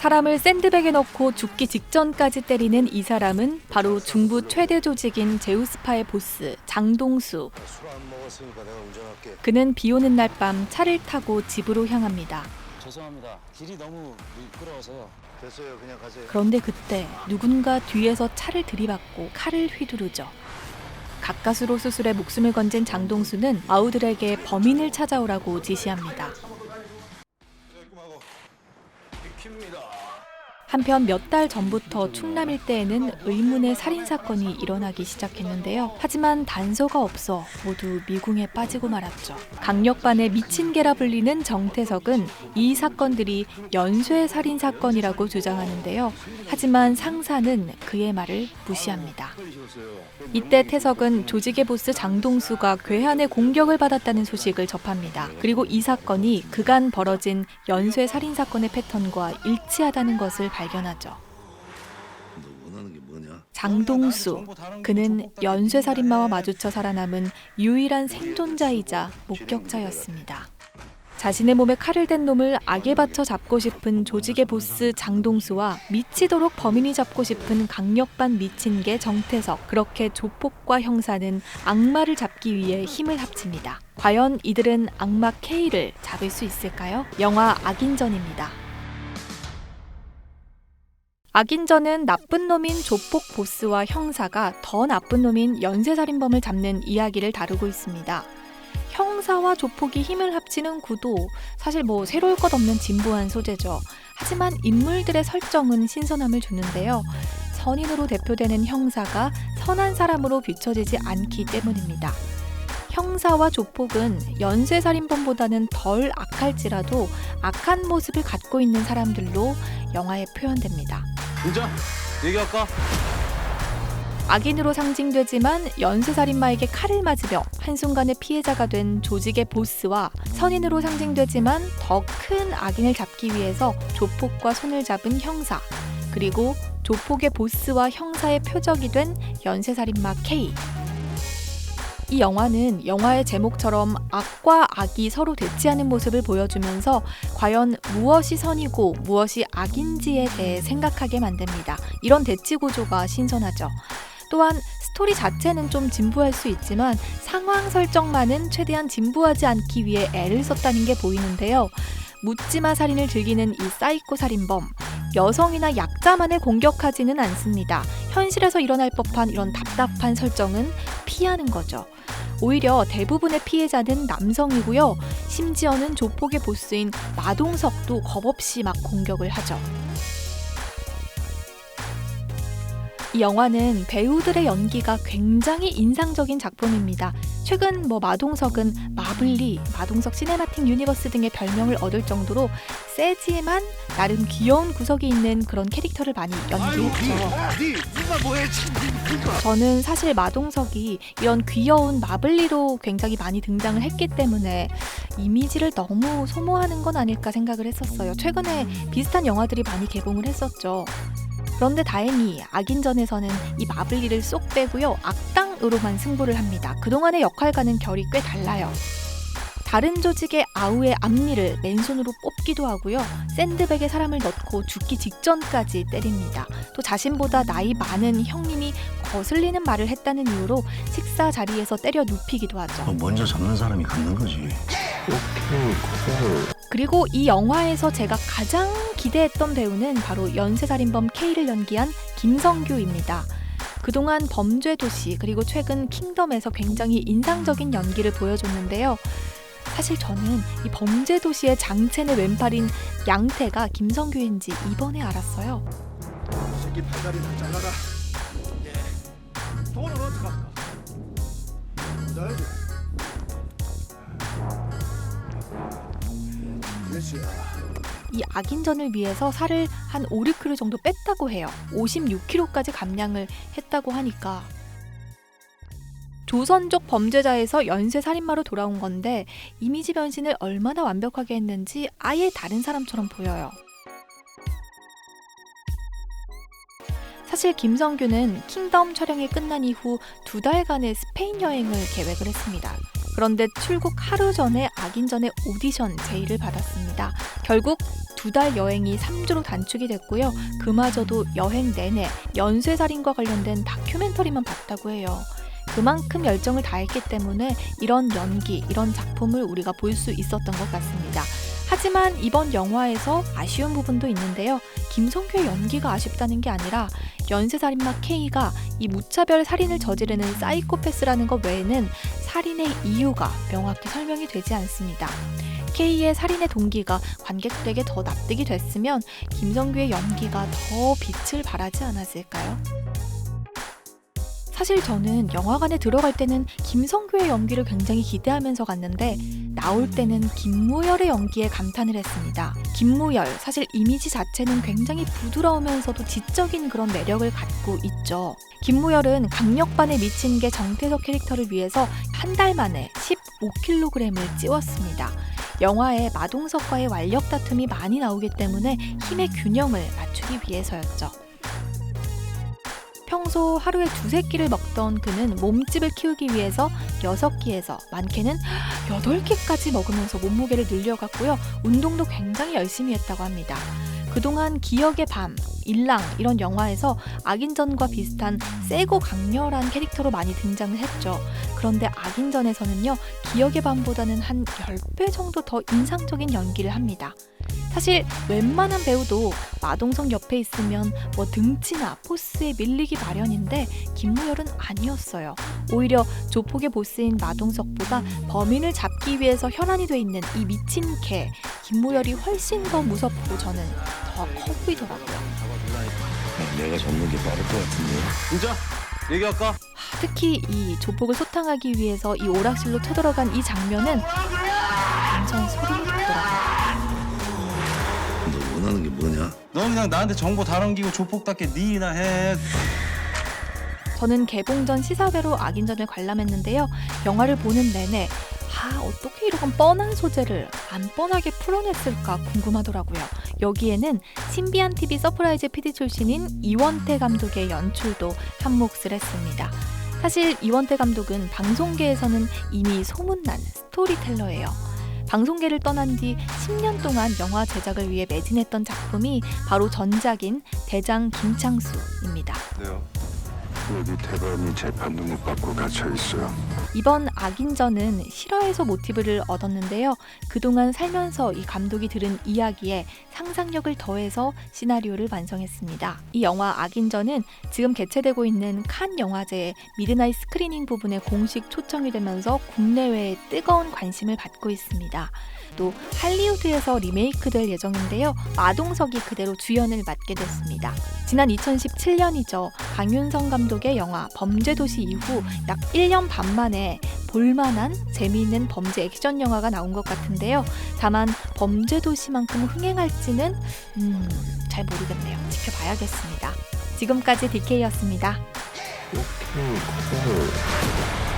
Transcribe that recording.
사람을 샌드백에 넣고 죽기 직전까지 때리는 이 사람은 바로 중부 최대 조직인 제우스파의 보스 장동수. 술 안 먹었으니까 내가 운전할게. 그는 비 오는 날 밤 차를 타고 집으로 향합니다. 죄송합니다. 길이 너무 미끄러워서요. 됐어요. 그냥 가세요. 그런데 그때 누군가 뒤에서 차를 들이받고 칼을 휘두르죠. 가까스로 수술에 목숨을 건진 장동수는 아우들에게 범인을 찾아오라고 지시합니다. 한편 몇 달 전부터 충남 일대에는 의문의 살인사건이 일어나기 시작했는데요. 하지만 단서가 없어 모두 미궁에 빠지고 말았죠. 강력반의 미친 개라 불리는 정태석은 이 사건들이 연쇄 살인사건이라고 주장하는데요. 하지만 상사는 그의 말을 무시합니다. 이때 태석은 조직의 보스 장동수가 괴한의 공격을 받았다는 소식을 접합니다. 그리고 이 사건이 그간 벌어진 연쇄 살인사건의 패턴과 일치하다는 것을 발견하죠. 장동수, 그는 연쇄살인마와 마주쳐 살아남은 유일한 생존자이자 목격자였습니다. 자신의 몸에 칼을 댄 놈을 악에 바쳐 잡고 싶은 조직의 보스 장동수와 미치도록 범인이 잡고 싶은 강력반 미친 개 정태석, 그렇게 조폭과 형사는 악마를 잡기 위해 힘을 합칩니다. 과연 이들은 악마 K를 잡을 수 있을까요? 영화 악인전입니다. 악인전은 나쁜 놈인 조폭 보스와 형사가 더 나쁜 놈인 연쇄살인범을 잡는 이야기를 다루고 있습니다. 형사와 조폭이 힘을 합치는 구도, 사실 새로울 것 없는 진부한 소재죠. 하지만 인물들의 설정은 신선함을 주는데요. 선인으로 대표되는 형사가 선한 사람으로 비춰지지 않기 때문입니다. 형사와 조폭은 연쇄살인범보다는 덜 악할지라도 악한 모습을 갖고 있는 사람들로 영화에 표현됩니다. 인자, 얘기할까? 악인으로 상징되지만 연쇄살인마에게 칼을 맞으며 한순간에 피해자가 된 조직의 보스와 선인으로 상징되지만 더 큰 악인을 잡기 위해서 조폭과 손을 잡은 형사, 그리고 조폭의 보스와 형사의 표적이 된 연쇄살인마 K. 이 영화는 영화의 제목처럼 악과 악이 서로 대치하는 모습을 보여주면서 과연 무엇이 선이고 무엇이 악인지에 대해 생각하게 만듭니다. 이런 대치 구조가 신선하죠. 또한 스토리 자체는 좀 진부할 수 있지만 상황 설정만은 최대한 진부하지 않기 위해 애를 썼다는 게 보이는데요. 묻지마 살인을 즐기는 이 사이코 살인범, 여성이나 약자만을 공격하지는 않습니다. 현실에서 일어날 법한 이런 답답한 설정은 피하는 거죠. 오히려 대부분의 피해자는 남성이고요. 심지어는 조폭의 보스인 마동석도 겁없이 막 공격을 하죠. 이 영화는 배우들의 연기가 굉장히 인상적인 작품입니다. 최근 마동석은 마블리, 마동석 시네마틱 유니버스 등의 별명을 얻을 정도로 세지만 나름 귀여운 구석이 있는 그런 캐릭터를 많이 연기했죠. 저는 사실 마동석이 이런 귀여운 마블리로 굉장히 많이 등장을 했기 때문에 이미지를 너무 소모하는 건 아닐까 생각을 했었어요. 최근에 비슷한 영화들이 많이 개봉을 했었죠. 그런데 다행히 악인전에서는 이 마블리를 쏙 빼고요. 악당으로만 승부를 합니다. 그동안의 역할과는 결이 꽤 달라요. 다른 조직의 아우의 앞니를 맨손으로 뽑기도 하고요. 샌드백에 사람을 넣고 죽기 직전까지 때립니다. 또 자신보다 나이 많은 형님이 거슬리는 말을 했다는 이유로 식사 자리에서 때려 눕히기도 하죠. 먼저 잡는 사람이 갖는 거지. 그리고 이 영화에서 제가 가장 기대했던 배우는 바로 연쇄살인범 K를 연기한 김성규입니다. 그동안 범죄도시 그리고 최근 킹덤에서 굉장히 인상적인 연기를 보여줬는데요. 사실 저는 이 범죄도시의 장첸의 왼팔인 양태가 김성규인지 이번에 알았어요. 새끼 팔다리 다 잘라라. 돈은 어떡할까? 나야지. 이 악인전을 위해서 살을 한 5, 6kg 정도 뺐다고 해요. 56kg까지 감량을 했다고 하니까 조선족 범죄자에서 연쇄살인마로 돌아온 건데 이미지 변신을 얼마나 완벽하게 했는지 아예 다른 사람처럼 보여요. 사실 김성규는 킹덤 촬영이 끝난 이후 2달간의 스페인 여행을 계획을 했습니다. 그런데 출국 하루 전에 악인전의 오디션 제의를 받았습니다. 결국 2달 여행이 3주로 단축이 됐고요. 그마저도 여행 내내 연쇄살인과 관련된 다큐멘터리만 봤다고 해요. 그만큼 열정을 다했기 때문에 이런 연기, 이런 작품을 우리가 볼 수 있었던 것 같습니다. 하지만 이번 영화에서 아쉬운 부분도 있는데요. 김성규의 연기가 아쉽다는 게 아니라 연쇄살인마 K가 이 무차별 살인을 저지르는 사이코패스라는 것 외에는 살인의 이유가 명확히 설명이 되지 않습니다. K의 살인의 동기가 관객들에게 더 납득이 됐으면 김성규의 연기가 더 빛을 발하지 않았을까요? 사실 저는 영화관에 들어갈 때는 김성규의 연기를 굉장히 기대하면서 갔는데 나올 때는 김무열의 연기에 감탄을 했습니다. 김무열, 사실 이미지 자체는 굉장히 부드러우면서도 지적인 그런 매력을 갖고 있죠. 김무열은 강력반에 미친 게 정태석 캐릭터를 위해서 한 달 만에 15kg을 찌웠습니다. 영화에 마동석과의 완력 다툼이 많이 나오기 때문에 힘의 균형을 맞추기 위해서였죠. 평소 하루에 2-3끼를 먹던 그는 몸집을 키우기 위해서 6끼에서 많게는 8끼까지 먹으면서 몸무게를 늘려갔고요. 운동도 굉장히 열심히 했다고 합니다. 그동안 기억의 밤, 일랑 이런 영화에서 악인전과 비슷한 세고 강렬한 캐릭터로 많이 등장을 했죠. 그런데 악인전에서는요. 기억의 밤보다는 한 10배 정도 더 인상적인 연기를 합니다. 사실 웬만한 배우도 마동석 옆에 있으면 뭐 등치나 포스에 밀리기 마련인데 김무열은 아니었어요. 오히려 조폭의 보스인 마동석보다 범인을 잡기 위해서 혈안이 돼 있는 이 미친 개 김무열이 훨씬 더 무섭고 저는 더 커 보이더라고요. 내가 잡는 게 빠를 것 같은데. 진짜? 얘기할까? 특히 이 조폭을 소탕하기 위해서 이 오락실로 쳐들어간 이 장면은 완전 소름이 돋더라고요. 너 원하는 게 뭐냐? 너 그냥 나한테 정보 다 넘기고 조폭답게 네 일이나 해. 저는 개봉 전 시사회로 악인전을 관람했는데요. 영화를 보는 내내 어떻게 이런 뻔한 소재를 안 뻔하게 풀어냈을까 궁금하더라고요. 여기에는 신비한 TV 서프라이즈 PD 출신인 이원태 감독의 연출도 한몫을 했습니다. 사실 이원태 감독은 방송계에서는 이미 소문난 스토리텔러예요. 방송계를 떠난 뒤 10년 동안 영화 제작을 위해 매진했던 작품이 바로 전작인 대장 김창수입니다. 네요. 여기 대범이 재판등록 받고 갇혀 있어요. 이번 악인전은 실화에서 모티브를 얻었는데요. 그동안 살면서 이 감독이 들은 이야기에 상상력을 더해서 시나리오를 완성했습니다. 이 영화 악인전은 지금 개최되고 있는 칸 영화제의 미드나잇 스크리닝 부분에 공식 초청이 되면서 국내외에 뜨거운 관심을 받고 있습니다. 또 할리우드에서 리메이크될 예정인데요. 마동석이 그대로 주연을 맡게 됐습니다. 지난 2017년이죠. 강윤성 감독의 영화 범죄도시 이후 약 1년 반 만에 볼만한 재미있는 범죄 액션 영화가 나온 것 같은데요. 다만 범죄도시만큼 흥행할지는 잘 모르겠네요. 지켜봐야겠습니다. 지금까지 DK였습니다. 오케이, 콜.